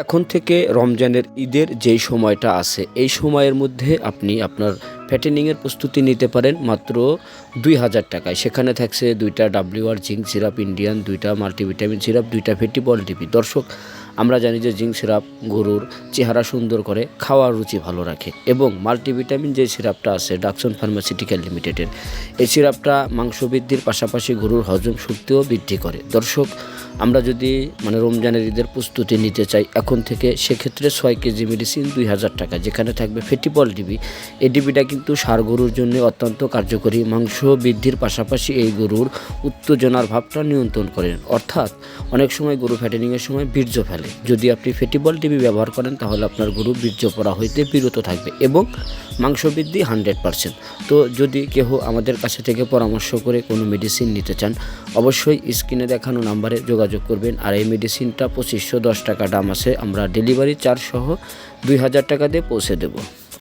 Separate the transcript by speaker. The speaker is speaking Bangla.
Speaker 1: এখন থেকে রমজানের ঈদের যেই সময়টা আছে এই সময়ের মধ্যে আপনি আপনার ফ্যাটেনিংয়ের প্রস্তুতি নিতে পারেন মাত্র 2000 টাকায়। সেখানে থাকছে 2টা WR জিঙ্ক সিরাপ ইন্ডিয়ান, 2টা মাল্টিভিটামিন সিরাপ, 2টা ফেটি বল ডিপি। দর্শক, আমরা জানি যে জিঙ্ক সিরাপ গরুর চেহারা সুন্দর করে, খাওয়ার রুচি ভালো রাখে এবং মাল্টিভিটামিন যে সিরাপটা আছে ডাকসন ফার্মাসিউটিক্যাল লিমিটেডের, এই সিরাপটা মাংস বৃদ্ধির পাশাপাশি গরুর হজম শক্তিও বৃদ্ধি করে। দর্শক, আমরা যদি রমজানের ঈদের প্রস্তুতি নিতে চাই এখন থেকে, সেক্ষেত্রে 6 কেজি মেডিসিন 2000 টাকা, যেখানে থাকবে ফেটিপল ডিবি। এই ডিবিটা কিন্তু ষাঁড় গরুর জন্য অত্যন্ত কার্যকরী, মাংস বৃদ্ধির পাশাপাশি এই গরুর উত্তেজনার ভাবটা নিয়ন্ত্রণ করেন। অর্থাৎ অনেক সময় গরু ফ্যাটেনিংয়ের সময় বীর্য ফেলে, যদি আপনি ফেটিপল ডিবি ব্যবহার করেন তাহলে আপনার গরু বীর্য পড়া হইতে বিরত থাকবে এবং মাংস বৃদ্ধি 100%। তো যদি কেহ আমাদের কাছে থেকে পরামর্শ করে কোনো মেডিসিন নিতে চান, অবশ্যই স্ক্রিনে দেখানো নাম্বারে যোগাযোগ করবেন। আর এই মেডিসিনটা 2510 টাকা দাম আছে, আমরা ডেলিভারি চার্জ সহ 2000 টাকা দিয়ে পৌঁছে দেব।